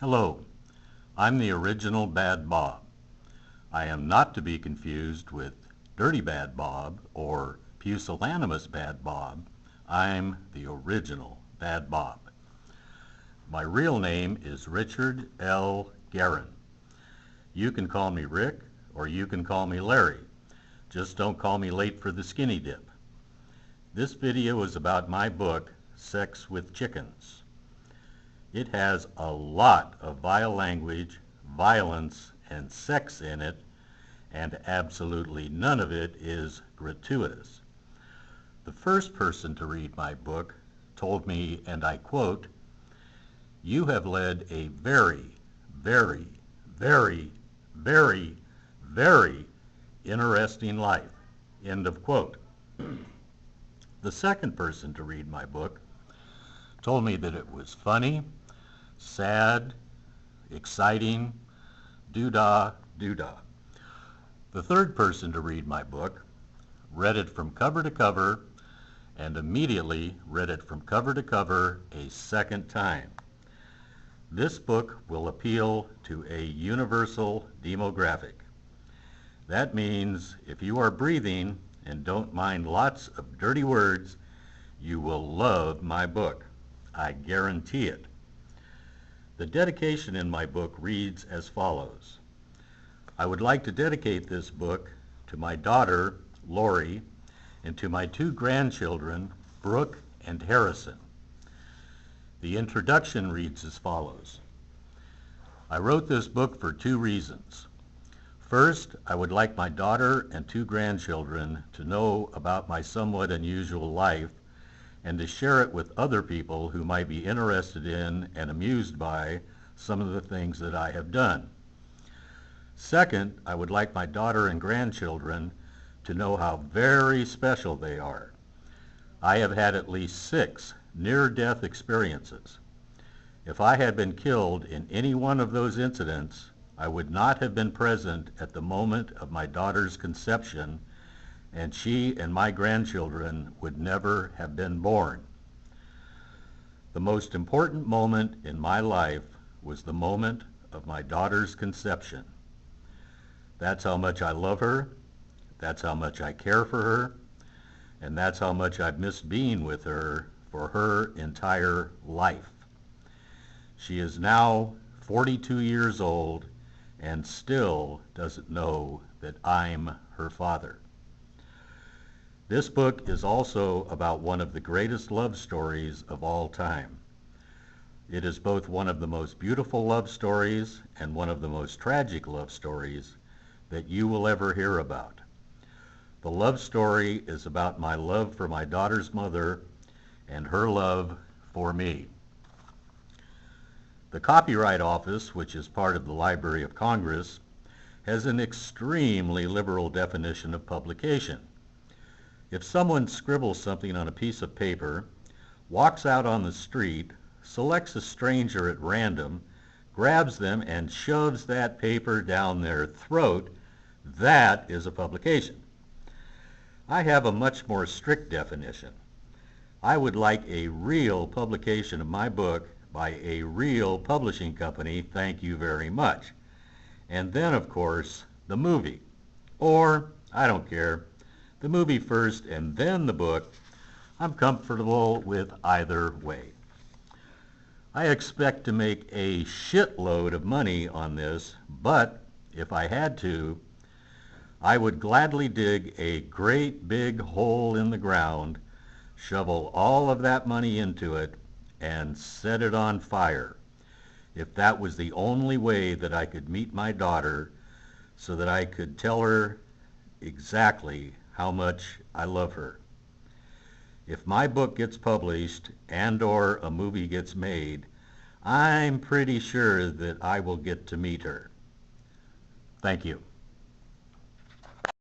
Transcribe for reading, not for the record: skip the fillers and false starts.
Hello, I'm the original Bad Bob. I am not to be confused with Dirty Bad Bob or Pusillanimous Bad Bob. I'm the original Bad Bob. My real name is Richard L. Guerin. You can call me Rick or you can call me Larry. Just don't call me late for the skinny dip. This video is about my book, Sex with Chickens. It has a lot of vile language, violence, and sex in it, and absolutely none of it is gratuitous. The first person to read my book told me, and I quote, "You have led a very, very, very, very, very interesting life." End of quote. The second person to read my book told me that it was funny, sad, exciting, doo-dah, doo-dah. The third person to read my book read it from cover to cover and immediately read it from cover to cover a second time. This book will appeal to a universal demographic. That means if you are breathing and don't mind lots of dirty words, you will love my book. I guarantee it. The dedication in my book reads as follows. I would like to dedicate this book to my daughter, Lori, and to my two grandchildren, Brooke and Harrison. The introduction reads as follows. I wrote this book for two reasons. First, I would like my daughter and two grandchildren to know about my somewhat unusual life and to share it with other people who might be interested in and amused by some of the things that I have done. Second, I would like my daughter and grandchildren to know how very special they are. I have had at least 6 near-death experiences. If I had been killed in any one of those incidents, I would not have been present at the moment of my daughter's conception, and she and my grandchildren would never have been born. The most important moment in my life was the moment of my daughter's conception. That's how much I love her, that's how much I care for her, and that's how much I've missed being with her for her entire life. She is now 42 years old and still doesn't know that I'm her father. This book is also about one of the greatest love stories of all time. It is both one of the most beautiful love stories and one of the most tragic love stories that you will ever hear about. The love story is about my love for my daughter's mother and her love for me. The Copyright Office, which is part of the Library of Congress, has an extremely liberal definition of publication. If someone scribbles something on a piece of paper, walks out on the street, selects a stranger at random, grabs them and shoves that paper down their throat, that is a publication. I have a much more strict definition. I would like a real publication of my book by a real publishing company, thank you very much. And then, of course, the movie. Or, I don't care, the movie first and then the book. I'm comfortable with either way. I expect to make a shitload of money on this, but if I had to, I would gladly dig a great big hole in the ground, shovel all of that money into it, and set it on fire, if that was the only way that I could meet my daughter so that I could tell her exactly how much I love her. If my book gets published and/or a movie gets made, I'm pretty sure that I will get to meet her. Thank you.